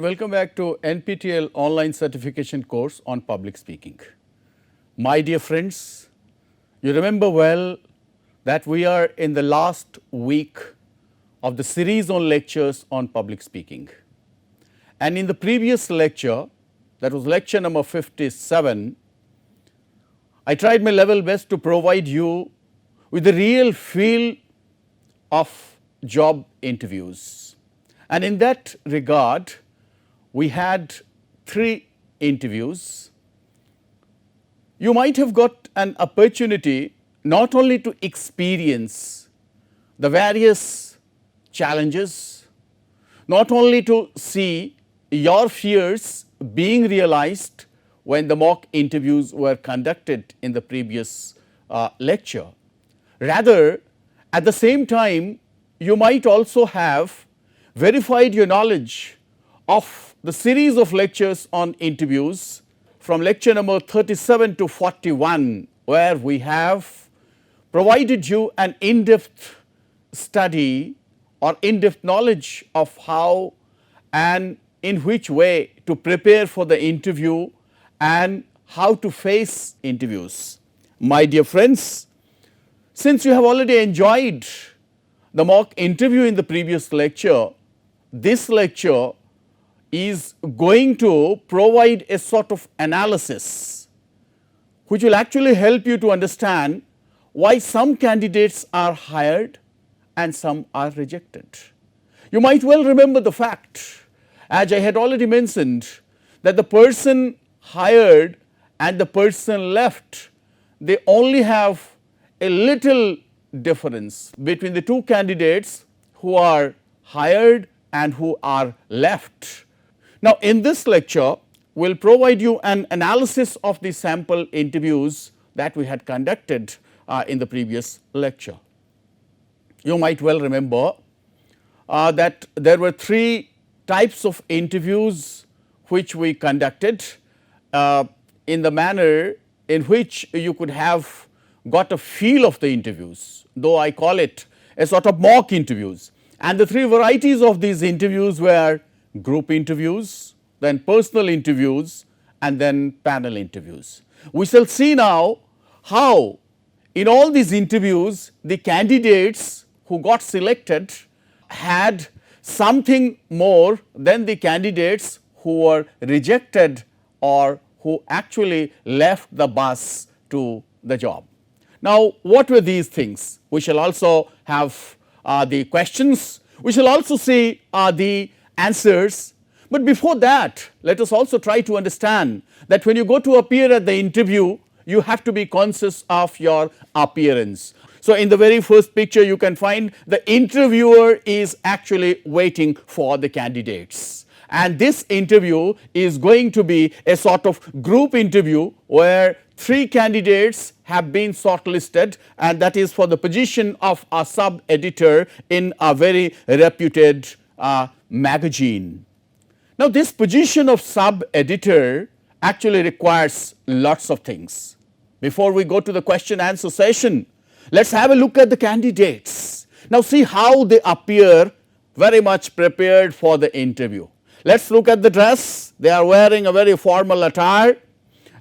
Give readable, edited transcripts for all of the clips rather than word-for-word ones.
Welcome back to NPTEL online certification course on public speaking. My dear friends, you remember well that we are in the last week of the series on lectures on public speaking. And in the previous lecture, that was lecture number 57, I tried my level best to provide you with the real feel of job interviews. And in that regard, we had 3 interviews. You might have got an opportunity not only to experience the various challenges, not only to see your fears being realized when the mock interviews were conducted in the previous lecture. Rather, at the same time, you might also have verified your knowledge of the series of lectures on interviews from lecture number 37 to 41, where we have provided you an in-depth study or in-depth knowledge of how and in which way to prepare for the interview and how to face interviews. My dear friends, since you have already enjoyed the mock interview in the previous lecture, this lecture is going to provide a sort of analysis which will actually help you to understand why some candidates are hired and some are rejected. You might well remember the fact, as I had already mentioned, that the person hired and the person left, they only have a little difference between the 2 candidates who are hired and who are left. Now, in this lecture, we will provide you an analysis of the sample interviews that we had conducted in the previous lecture. You might well remember that there were 3 types of interviews which we conducted in the manner in which you could have got a feel of the interviews, though I call it a sort of mock interviews. And the 3 varieties of these interviews were group interviews, then personal interviews, and then panel interviews. We shall see now how in all these interviews the candidates who got selected had something more than the candidates who were rejected or who actually left the bus to the job. Now, what were these things? We shall also have the questions, we shall also see the answers, but before that let us also try to understand that when you go to appear at the interview, you have to be conscious of your appearance. So, in the very first picture you can find the interviewer is actually waiting for the candidates, and this interview is going to be a sort of group interview where 3 candidates have been shortlisted, and that is for the position of a sub-editor in a very reputed magazine. Now, this position of sub-editor actually requires lots of things. Before we go to the question answer session, let us have a look at the candidates. Now, see how they appear very much prepared for the interview. Let us look at the dress. They are wearing a very formal attire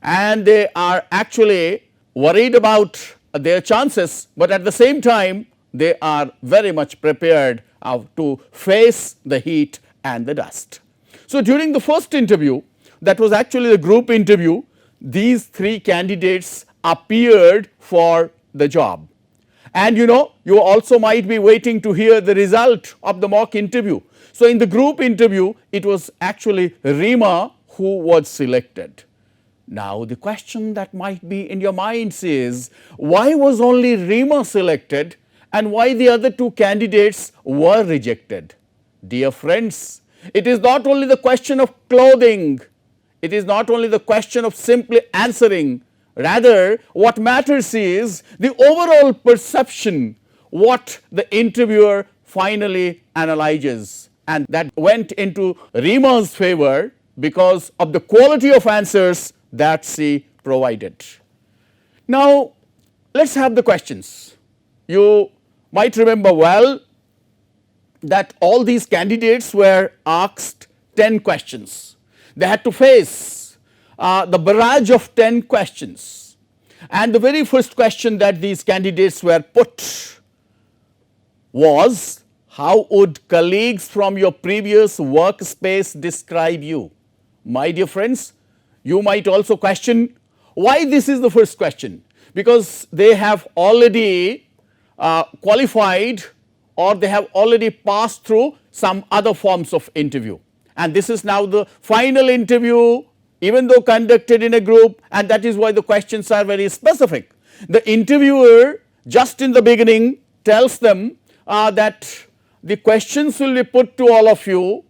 and they are actually worried about their chances, but at the same time they are very much prepared to face the heat and the dust. So, during the first interview, that was actually the group interview, these 3 candidates appeared for the job. And you also might be waiting to hear the result of the mock interview. So, in the group interview, it was actually Rima who was selected. Now, the question that might be in your minds is, why was only Rima selected and why the other 2 candidates were rejected? Dear friends, it is not only the question of clothing, it is not only the question of simply answering, rather what matters is the overall perception, what the interviewer finally analyzes, and that went into Rima's favor because of the quality of answers that she provided. Now, let us have the questions. You might remember well that all these candidates were asked 10 questions. They had to face the barrage of 10 questions. And the very first question that these candidates were put was, how would colleagues from your previous workspace describe you? My dear friends, you might also question why this is the first question, because they have already qualified or they have already passed through some other forms of interview. And this is now the final interview, even though conducted in a group, and that is why the questions are very specific. The interviewer just in the beginning tells them that the questions will be put to all of you,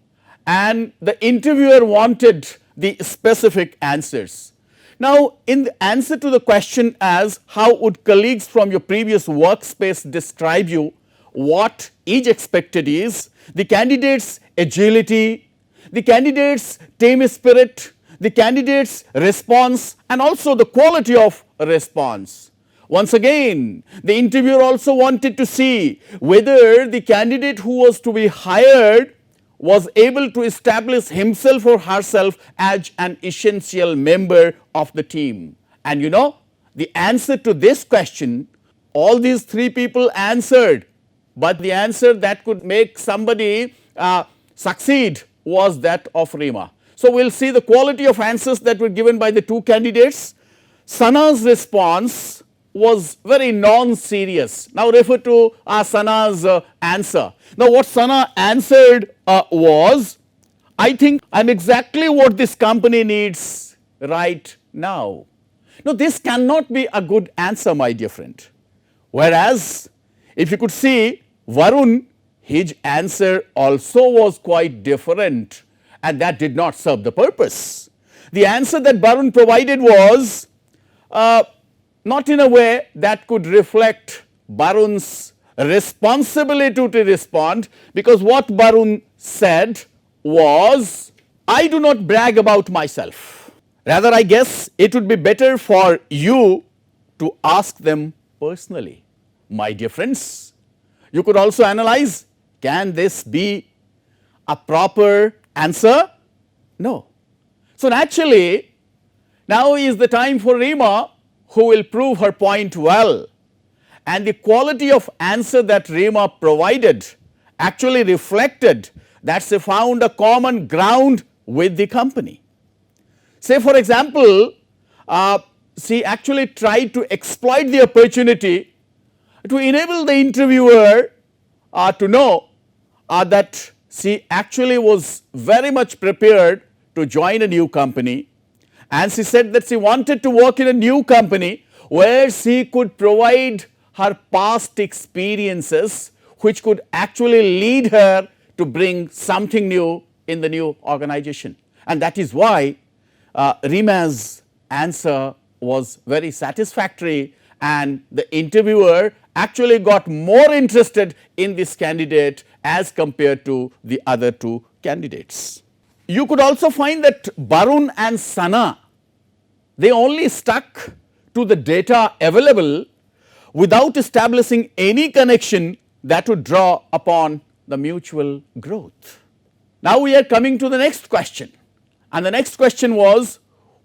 and the interviewer wanted the specific answers. Now, in the answer to the question as how would colleagues from your previous workspace describe you, what is expected is the candidate's agility, the candidate's team spirit, the candidate's response, and also the quality of response. Once again, the interviewer also wanted to see whether the candidate who was to be hired was able to establish himself or herself as an essential member of the team. And you know, the answer to this question, all these three people answered, but the answer that could make somebody succeed was that of Rima. So, we will see the quality of answers that were given by the two candidates. Sana's response was very non-serious. Now, refer to Sana's answer. Now, what Sana answered was, I think I am exactly what this company needs right now. Now, this cannot be a good answer, my dear friend. Whereas, if you could see Varun, his answer also was quite different, and that did not serve the purpose. The answer that Varun provided was not in a way that could reflect Varun's responsibility to respond, because what Varun said was, I do not brag about myself. Rather, I guess it would be better for you to ask them personally. My dear friends, you could also analyze, can this be a proper answer? No. So, naturally, now is the time for Rima, who will prove her point well, and the quality of answer that Rima provided actually reflected that she found a common ground with the company. Say for example, she actually tried to exploit the opportunity to enable the interviewer to know that she actually was very much prepared to join a new company, and she said that she wanted to work in a new company where she could provide her past experiences which could actually lead her to bring something new in the new organization. And that is why Rima's answer was very satisfactory, and the interviewer actually got more interested in this candidate as compared to the other two candidates. You could also find that Varun and Sana, they only stuck to the data available without establishing any connection that would draw upon the mutual growth. Now, we are coming to the next question, and the next question was,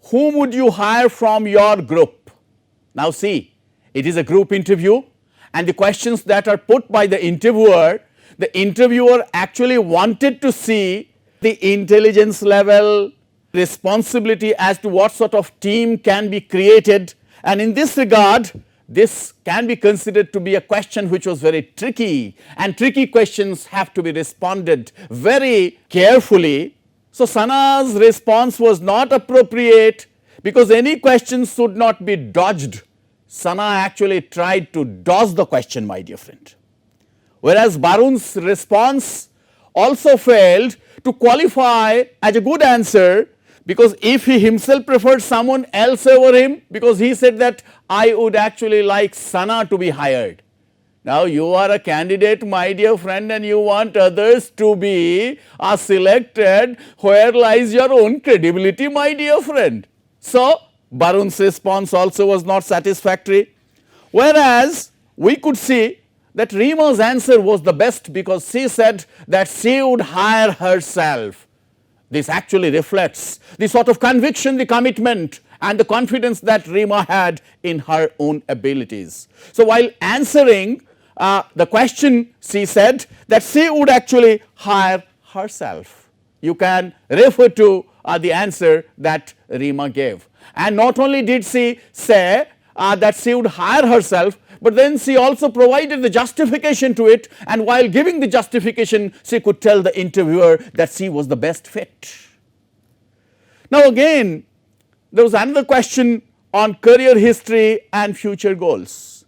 whom would you hire from your group? Now, see, it is a group interview, and the questions that are put by the interviewer actually wanted to see the intelligence level, responsibility as to what sort of team can be created, and in this regard, this can be considered to be a question which was very tricky, and tricky questions have to be responded very carefully. So, Sana's response was not appropriate because any questions should not be dodged. Sana actually tried to dodge the question, my dear friend. Whereas Varun's response also failed to qualify as a good answer, because if he himself preferred someone else over him, because he said that I would actually like Sana to be hired. Now, you are a candidate, my dear friend, and you want others to be selected. Where lies your own credibility, my dear friend? So, Varun's response also was not satisfactory. Whereas, we could see that Rima's answer was the best, because she said that she would hire herself. This actually reflects the sort of conviction, the commitment and the confidence that Rima had in her own abilities. So, while answering the question, she said that she would actually hire herself. You can refer to the answer that Rima gave. And not only did she say that she would hire herself, but then she also provided the justification to it, and while giving the justification, she could tell the interviewer that she was the best fit. Now again, there was another question on career history and future goals.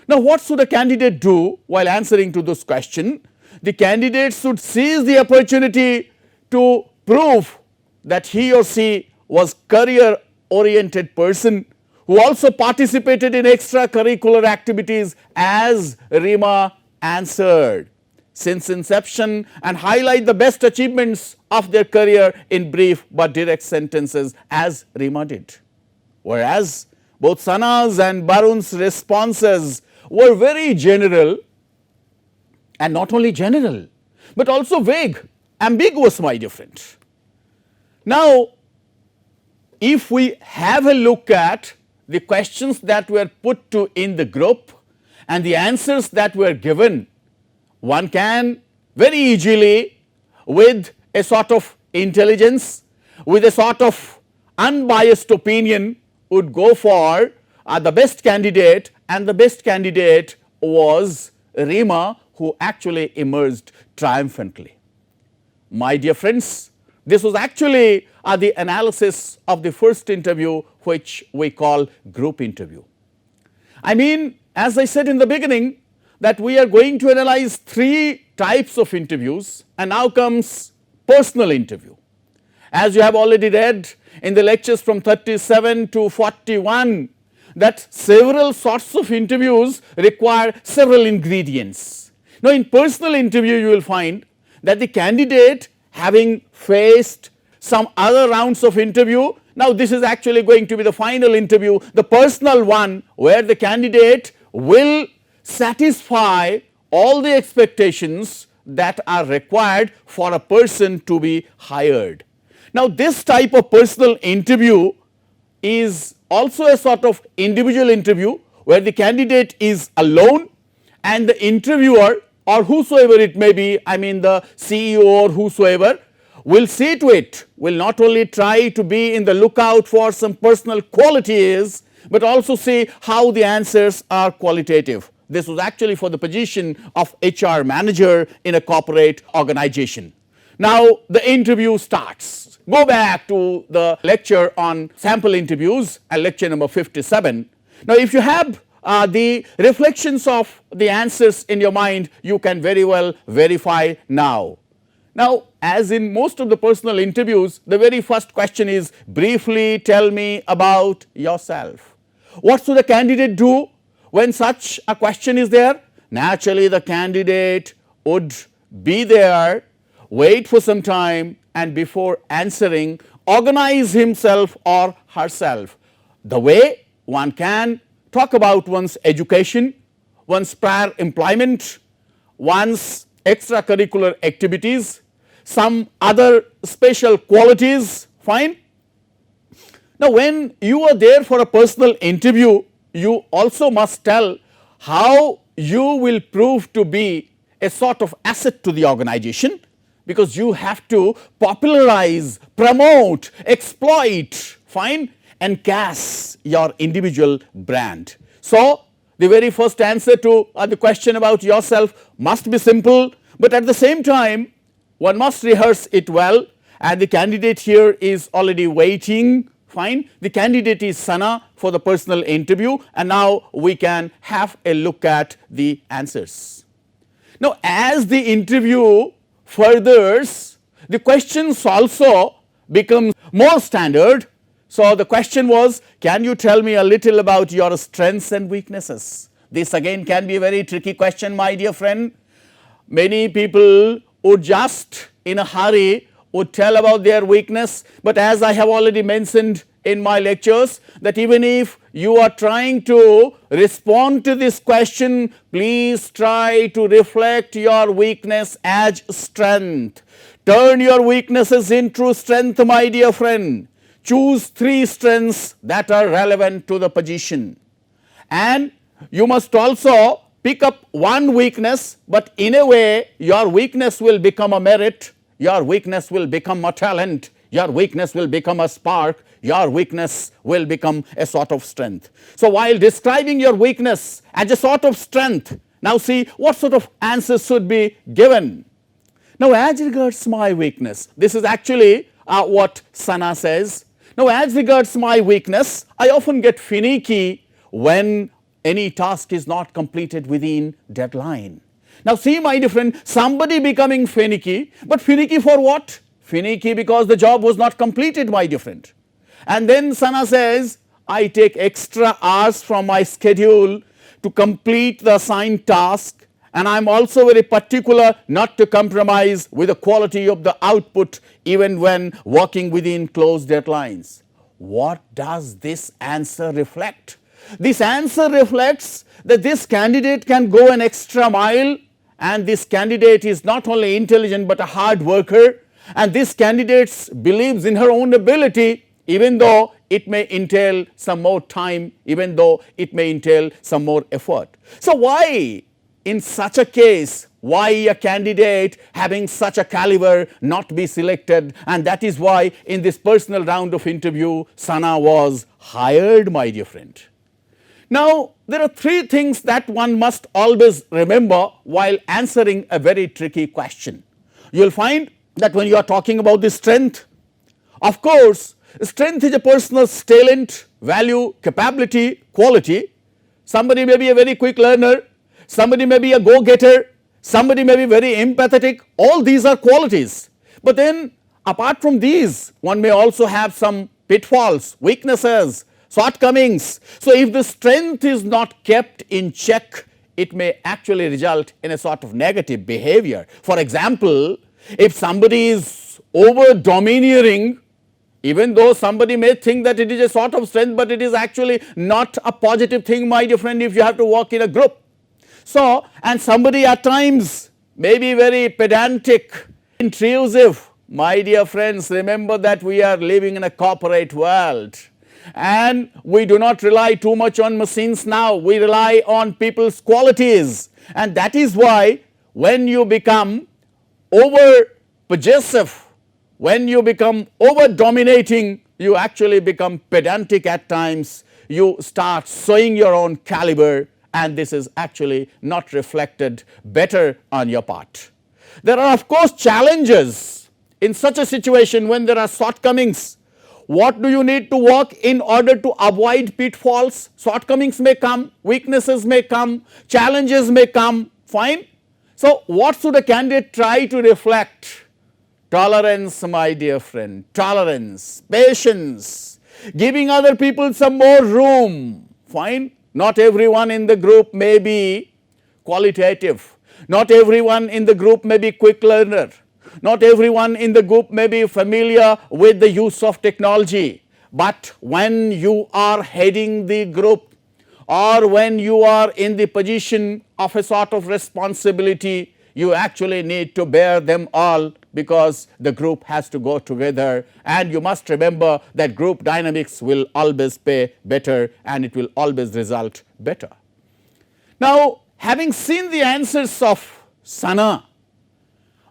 Now what should a candidate do while answering to this question? The candidate should seize the opportunity to prove that he or she was career oriented person who also participated in extracurricular activities as Rima answered since inception, and highlight the best achievements of their career in brief but direct sentences as Rima did. Whereas both Sana's and Barun's responses were very general, and not only general but also vague, ambiguous, my dear friend. Now if we have a look at the questions that were put to in the group and the answers that were given, one can very easily, with a sort of intelligence, with a sort of unbiased opinion, would go for the best candidate, and the best candidate was Rima, who actually emerged triumphantly. My dear friends, this was actually the analysis of the first interview, which we call group interview. I mean, as I said in the beginning, that we are going to analyze three types of interviews, and now comes personal interview. As you have already read in the lectures from 37 to 41, that several sorts of interviews require several ingredients. Now in personal interview you will find that the candidate, having faced some other rounds of interview, now this is actually going to be the final interview, the personal one, where the candidate will satisfy all the expectations that are required for a person to be hired. Now this type of personal interview is also a sort of individual interview, where the candidate is alone and the interviewer, or whosoever it may be, I mean the CEO or whosoever, will see to it, will not only try to be in the lookout for some personal qualities, but also see how the answers are qualitative. This was actually for the position of HR manager in a corporate organization. Now the interview starts. Go back to the lecture on sample interviews and lecture number 57. Now if you have the reflections of the answers in your mind, you can very well verify now. Now as in most of the personal interviews, the very first question is, briefly tell me about yourself. What should the candidate do when such a question is there? Naturally the candidate would be there, wait for some time, and before answering, organize himself or herself. The way one can talk about one's education, one's prior employment, one's extracurricular activities, some other special qualities, fine. Now when you are there for a personal interview, you also must tell how you will prove to be a sort of asset to the organization, because you have to popularize, promote, exploit, fine, and cast your individual brand. So the very first answer to the question about yourself must be simple, but at the same time one must rehearse it well, and the candidate here is already waiting, fine. The candidate is Sana for the personal interview, and now we can have a look at the answers. Now as the interview furthers, the questions also become more standard. So the question was, can you tell me a little about your strengths and weaknesses? This again can be a very tricky question, my dear friend. Many people would just in a hurry would tell about their weakness, but as I have already mentioned in my lectures, that even if you are trying to respond to this question, please try to reflect your weakness as strength. Turn your weaknesses into strength, my dear friend. Choose 3 strengths that are relevant to the position. And you must also pick up one weakness, but in a way your weakness will become a merit, your weakness will become a talent, your weakness will become a spark, your weakness will become a sort of strength. So while describing your weakness as a sort of strength, now see what sort of answers should be given. Now as regards my weakness, this is actually what Sana says. Now as regards my weakness, I often get finicky when any task is not completed within deadline. Now see, my dear friend, somebody becoming finicky, but finicky for what? Finicky because the job was not completed, my dear friend. And then Sana says, I take extra hours from my schedule to complete the assigned task, and I am also very particular not to compromise with the quality of the output even when working within closed deadlines. What does this answer reflect? This answer reflects that this candidate can go an extra mile, and this candidate is not only intelligent but a hard worker, and this candidate believes in her own ability even though it may entail some more time, even though it may entail some more effort. So why in such a case, why a candidate having such a caliber not be selected? And that is why in this personal round of interview, Sana was hired, my dear friend. Now there are 3 things that one must always remember while answering a very tricky question. You will find that when you are talking about the strength, of course, strength is a person's talent, value, capability, quality. Somebody may be a very quick learner, somebody may be a go-getter, somebody may be very empathetic. All these are qualities. But then apart from these, one may also have some pitfalls, weaknesses, shortcomings. So if the strength is not kept in check, it may actually result in a sort of negative behavior. For example, if somebody is over domineering, even though somebody may think that it is a sort of strength, but it is actually not a positive thing, my dear friend, if you have to work in a group. So, and somebody at times may be very pedantic, intrusive. My dear friends, remember that we are living in a corporate world, and we do not rely too much on machines now. We rely on people's qualities, and that is why when you become over possessive, when you become over dominating, you actually become pedantic at times. You start showing your own caliber, and this is actually not reflected better on your part. There are of course challenges in such a situation when there are shortcomings. What do you need to work in order to avoid pitfalls? Shortcomings may come, weaknesses may come, challenges may come, fine. So what should a candidate try to reflect? Tolerance, my dear friend, tolerance, patience, giving other people some more room, fine. Not everyone in the group may be qualitative, not everyone in the group may be quick learner, not everyone in the group may be familiar with the use of technology, but when you are heading the group or when you are in the position of a sort of responsibility, you actually need to bear them all, because the group has to go together, and you must remember that group dynamics will always pay better and it will always result better. Now having seen the answers of Sana,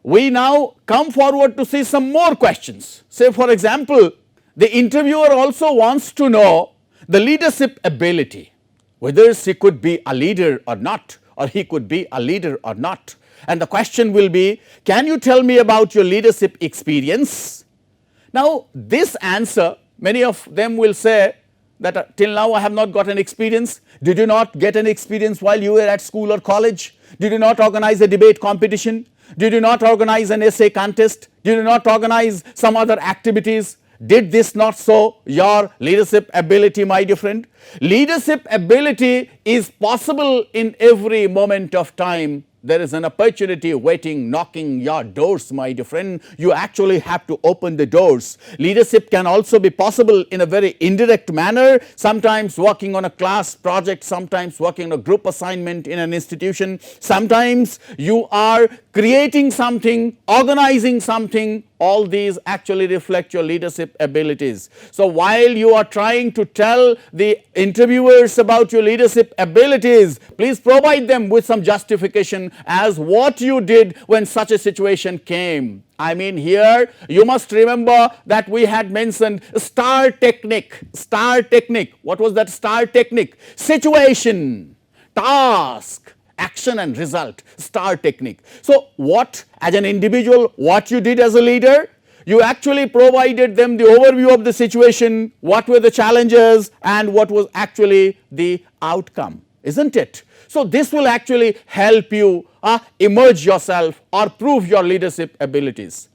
we now come forward to see some more questions. Say for example, the interviewer also wants to know the leadership ability, whether she could be a leader or not, or he could be a leader or not. And the question will be, can you tell me about your leadership experience? Now this answer, many of them will say that till now I have not got an experience. Did you not get an experience while you were at school or college? Did you not organize a debate competition? Did you not organize an essay contest? Did you not organize some other activities? Did this not show your leadership ability, my dear friend? Leadership ability is possible in every moment of time. there is an opportunity waiting, knocking your doors, my dear friend. You actually have to open the doors. Leadership can also be possible in a very indirect manner, sometimes working on a class project, sometimes working on a group assignment in an institution. Sometimes you are creating something, organizing something. All these actually reflect your leadership abilities. So while you are trying to tell the interviewers about your leadership abilities, please provide them with some justification as what you did when such a situation came. I mean, here you must remember that we had mentioned STAR technique. STAR technique. What was that STAR technique? Situation, task, action and result. STAR technique. So what, as an individual, what you did as a leader, you actually provided them the overview of the situation, what were the challenges and what was actually the outcome, isn't it? So this will actually help you emerge yourself or prove your leadership abilities.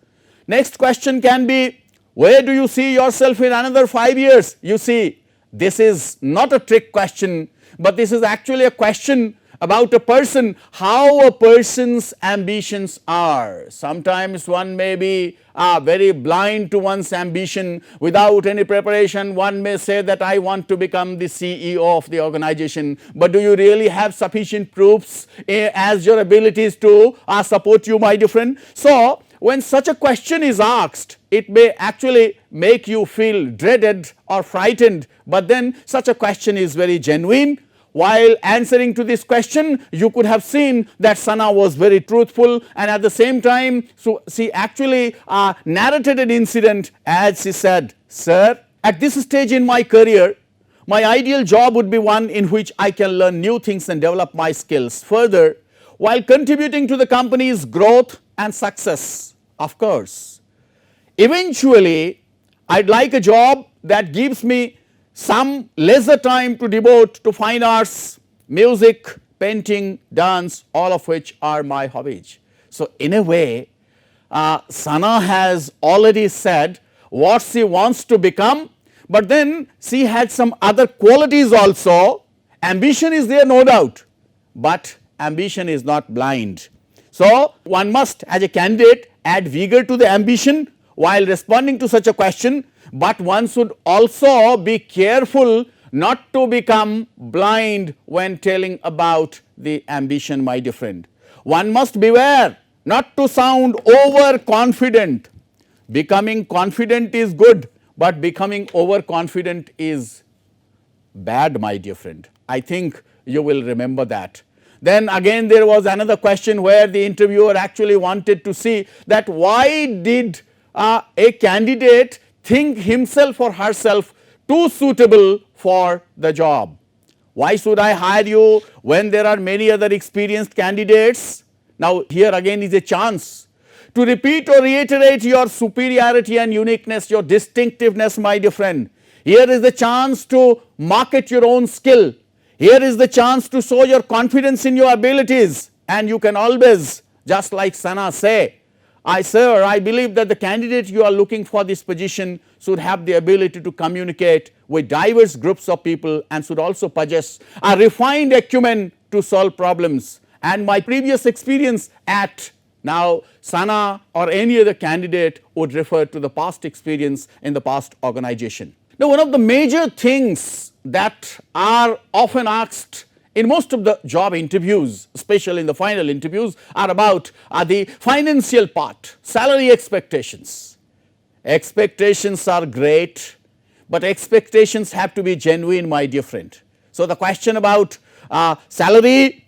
Next question can be, where do you see yourself in another 5 years? You see, this is not a trick question, but this is actually a question about a person, how a person's ambitions are. Sometimes one may be very blind to one's ambition. Without any preparation, one may say that I want to become the CEO of the organization. But do you really have sufficient proofs as your abilities to support you, my dear friend? So when such a question is asked, it may actually make you feel dreaded or frightened, but then such a question is very genuine. While answering to this question, you could have seen that Sana was very truthful, and at the same time, so she actually narrated an incident as she said, "Sir, at this stage in my career, my ideal job would be one in which I can learn new things and develop my skills further while contributing to the company's growth and success. Of course, eventually, I'd like a job that gives me some leisure time to devote to fine arts, music, painting, dance, all of which are my hobbies." So in a way, Sana has already said what she wants to become, but then she had some other qualities also. Ambition is there, no doubt, but ambition is not blind. So one must, as a candidate, add vigor to the ambition while responding to such a question, but one should also be careful not to become blind when telling about the ambition, my dear friend. One must beware not to sound overconfident. Becoming confident is good, but becoming overconfident is bad, my dear friend. I think you will remember that. Then again there was another question where the interviewer actually wanted to see that why did a candidate think himself or herself too suitable for the job. Why should I hire you when there are many other experienced candidates? Now here again is a chance to repeat or reiterate your superiority and uniqueness, your distinctiveness, my dear friend. Here is the chance to market your own skill. Here is the chance to show your confidence in your abilities, and you can always, just like Sana, say, Sir, I believe that the candidate you are looking for this position should have the ability to communicate with diverse groups of people and should also possess a refined acumen to solve problems. And my previous experience at, now Sana or any other candidate would refer to the past experience in the past organization. Now one of the major things that are often asked in most of the job interviews, especially in the final interviews, are about the financial part, salary expectations. Expectations are great, but expectations have to be genuine, my dear friend. So the question about salary,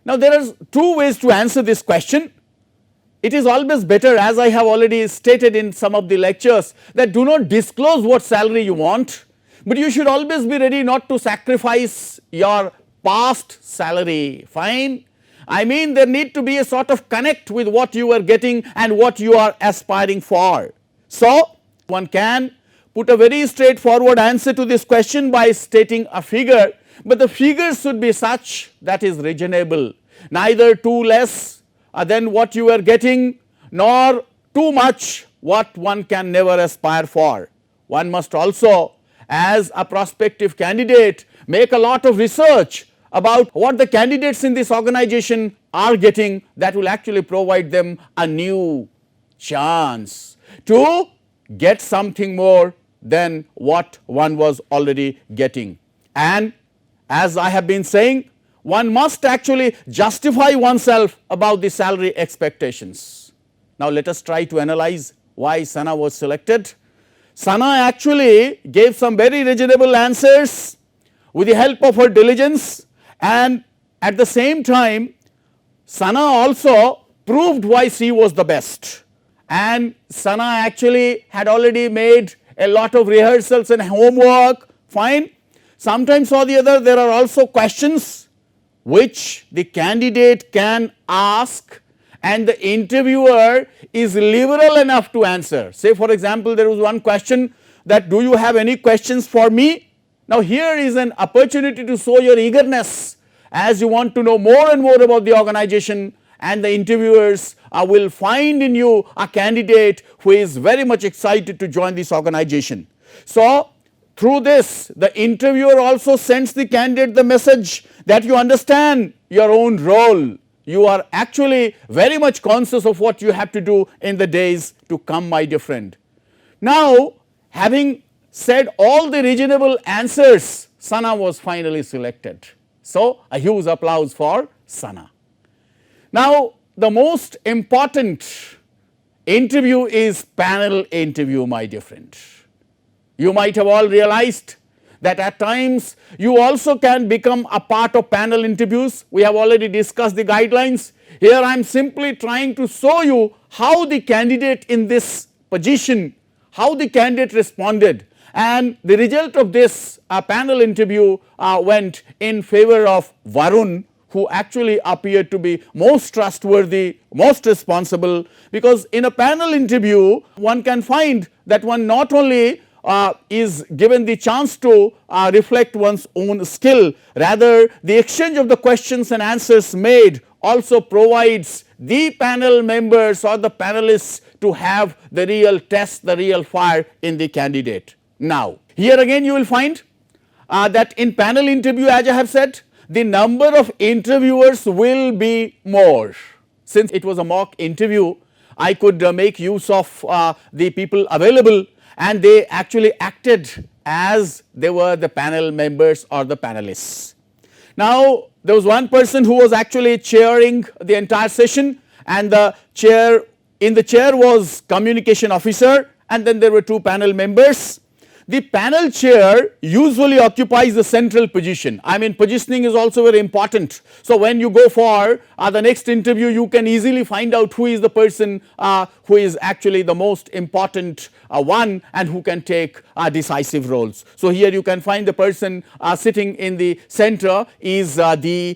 now there are two ways to answer this question. It is always better, as I have already stated in some of the lectures, that do not disclose what salary you want, but you should always be ready not to sacrifice your past salary, fine. I mean there need to be a sort of connect with what you are getting and what you are aspiring for. So one can put a very straightforward answer to this question by stating a figure, but the figure should be such that is reasonable, neither too less than what you are getting, nor too much what one can never aspire for. One must also, as a prospective candidate, make a lot of research about what the candidates in this organization are getting that will actually provide them a new chance to get something more than what one was already getting. And as I have been saying, one must actually justify oneself about the salary expectations. Now let us try to analyze why Sana was selected. Sana actually gave some very reasonable answers with the help of her diligence, and at the same time Sana also proved why she was the best. And Sana actually had already made a lot of rehearsals and homework, fine. Sometimes or the other there are also questions which the candidate can ask and the interviewer is liberal enough to answer. Say for example, there was one question that, do you have any questions for me? Now here is an opportunity to show your eagerness as you want to know more and more about the organization, and the interviewers will find in you a candidate who is very much excited to join this organization. So through this, the interviewer also sends the candidate the message that you understand your own role. You are actually very much conscious of what you have to do in the days to come, my dear friend. Now, having said all the reasonable answers, Sana was finally selected. So a huge applause for Sana. Now, the most important interview is panel interview, my dear friend. You might have all realized that at times you also can become a part of panel interviews. We have already discussed the guidelines. Here I am simply trying to show you how the candidate in this position, how the candidate responded, and the result of this panel interview went in favor of Varun, who actually appeared to be most trustworthy, most responsible, because in a panel interview one can find that one not only is given the chance to reflect one's own skill, rather the exchange of the questions and answers made also provides the panel members or the panelists to have the real test, the real fire in the candidate. Now here again you will find that in panel interview, as I have said, the number of interviewers will be more. Since it was a mock interview, I could make use of the people available, and they actually acted as they were the panel members or the panelists. Now there was one person who was actually chairing the entire session, and the chair was communication officer, and then there were two panel members. The panel chair usually occupies the central position. I mean, positioning is also very important. So when you go for the next interview, you can easily find out who is the person who is actually the most important one and who can take decisive roles. So here you can find the person sitting in the center is the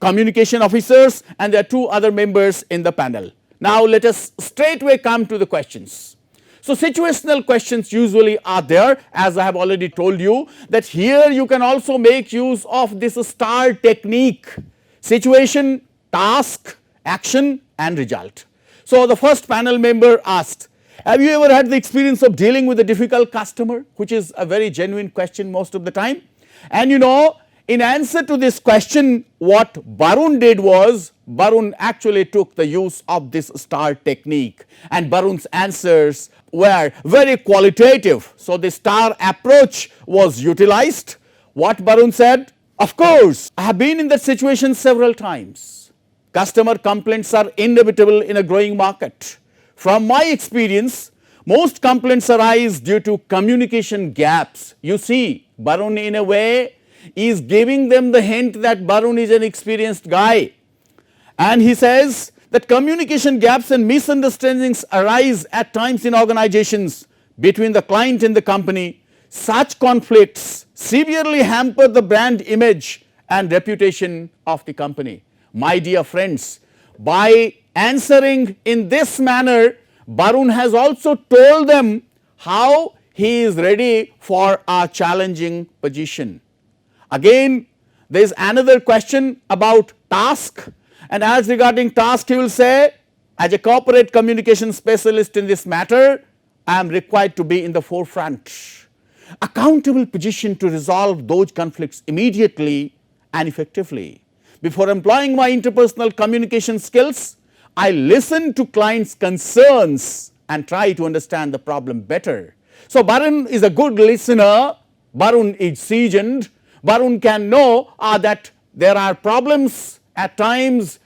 communication officers, and there are two other members in the panel. Now let us straightway come to the questions. So situational questions usually are there, as I have already told you that here you can also make use of this STAR technique: situation, task, action and result. So the first panel member asked, have you ever had the experience of dealing with a difficult customer, which is a very genuine question most of the time. And you know, in answer to this question, what Barun did was, Barun actually took the use of this STAR technique, and Barun's answers were very qualitative. So the STAR approach was utilized. What Barun said? Of course, I have been in that situation several times. Customer complaints are inevitable in a growing market. From my experience, most complaints arise due to communication gaps. You see, Barun in a way is giving them the hint that Barun is an experienced guy. And he says that communication gaps and misunderstandings arise at times in organizations between the client and the company. Such conflicts severely hamper the brand image and reputation of the company. My dear friends, by answering in this manner, Barun has also told them how he is ready for a challenging position. Again, there is another question about task, and as regarding task, he will say, as a corporate communication specialist in this matter, I am required to be in the forefront, accountable position to resolve those conflicts immediately and effectively. Before employing my interpersonal communication skills, I listen to clients' concerns and try to understand the problem better. So, Barun is a good listener, Barun is seasoned, Barun can know that there are problems at times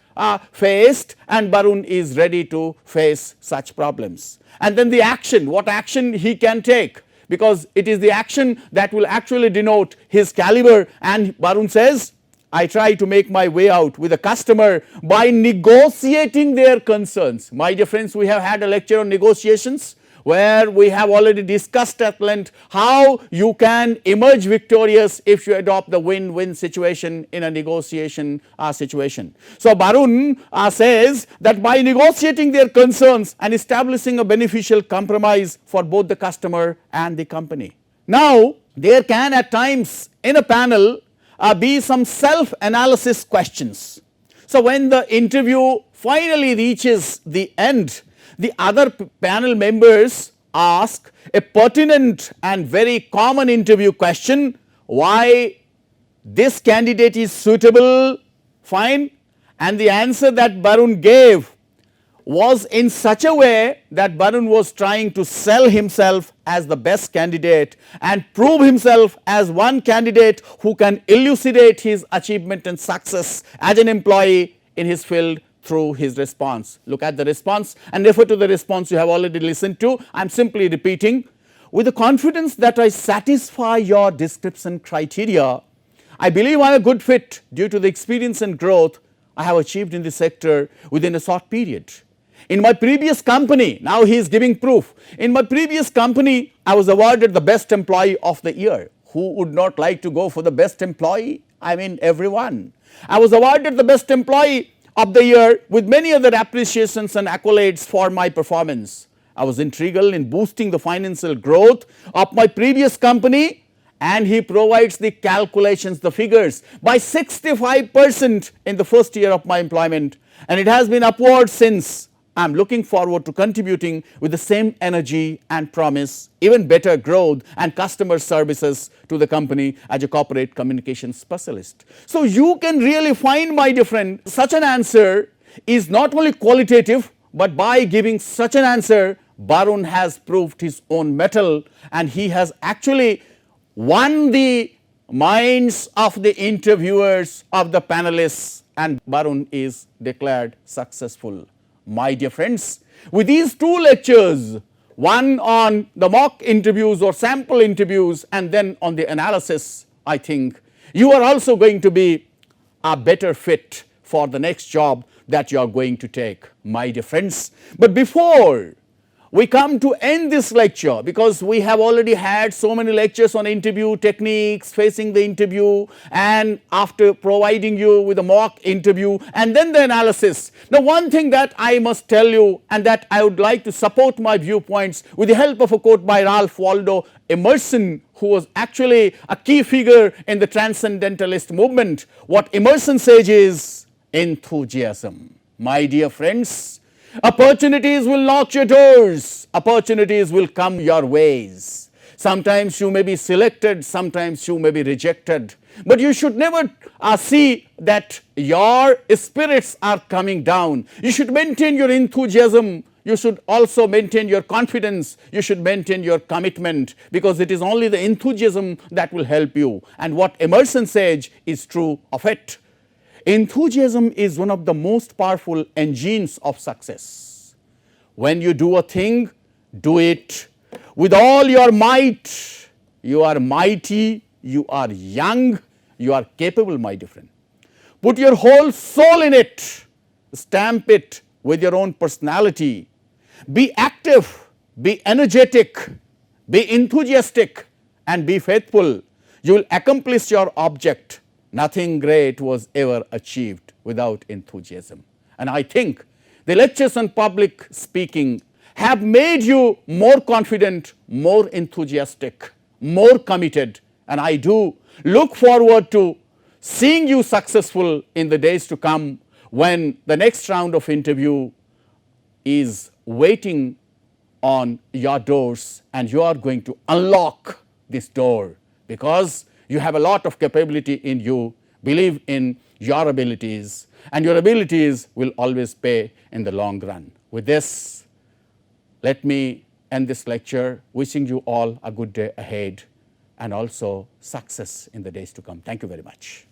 faced, and Barun is ready to face such problems. And then the action, what action he can take, because it is the action that will actually denote his caliber. And Barun says, I try to make my way out with a customer by negotiating their concerns. My dear friends, we have had a lecture on negotiations where we have already discussed at length how you can emerge victorious if you adopt the win-win situation in a negotiation situation. So, Barun says that by negotiating their concerns and establishing a beneficial compromise for both the customer and the company. Now, there can at times in a panel be some self-analysis questions. So, when the interview finally reaches the end, the other panel members ask a pertinent and very common interview question: why this candidate is suitable, fine, and the answer that Barun gave was in such a way that Barun was trying to sell himself as the best candidate and prove himself as one candidate who can elucidate his achievement and success as an employee in his field through his response. Look at the response and refer to the response you have already listened to. I am simply repeating. With the confidence that I satisfy your description criteria, I believe I am a good fit due to the experience and growth I have achieved in this sector within a short period. In my previous company, now he is giving proof, in my previous company I was awarded the best employee of the year. Who would not like to go for the best employee? I mean everyone. I was awarded the best employee of the year with many other appreciations and accolades for my performance. I was integral in boosting the financial growth of my previous company, and he provides the calculations, the figures, by 65% in the first year of my employment, and it has been upward since. I am looking forward to contributing with the same energy and promise, even better growth and customer services to the company as a corporate communication specialist. So, you can really find, my dear friend, such an answer is not only qualitative, but by giving such an answer, Barun has proved his own mettle, and he has actually won the minds of the interviewers, of the panelists, and Barun is declared successful. My dear friends, with these two lectures, one on the mock interviews or sample interviews and then on the analysis, I think you are also going to be a better fit for the next job that you are going to take, my dear friends. But before we come to end this lecture, because we have already had so many lectures on interview techniques, facing the interview, and after providing you with a mock interview and then the analysis. Now, one thing that I must tell you, and that I would like to support my viewpoints with the help of a quote by Ralph Waldo Emerson, who was actually a key figure in the transcendentalist movement. What Emerson says is enthusiasm. My dear friends, opportunities will knock your doors, opportunities will come your ways. Sometimes you may be selected, sometimes you may be rejected, but you should never see that your spirits are coming down. You should maintain your enthusiasm, you should also maintain your confidence, you should maintain your commitment, because it is only the enthusiasm that will help you. And what Emerson says is true of it. Enthusiasm is one of the most powerful engines of success. When you do a thing, do it with all your might. You are mighty, you are young, you are capable, my dear friend. Put your whole soul in it, stamp it with your own personality. Be active, be energetic, be enthusiastic, and be faithful. You will accomplish your object. Nothing great was ever achieved without enthusiasm. And I think the lectures on public speaking have made you more confident, more enthusiastic, more committed, and I do look forward to seeing you successful in the days to come, when the next round of interview is waiting on your doors and you are going to unlock this door, because you have a lot of capability in you, Believe in your abilities, and your abilities will always pay in the long run. With this, let me end this lecture wishing you all a good day ahead and also success in the days to come. Thank you very much.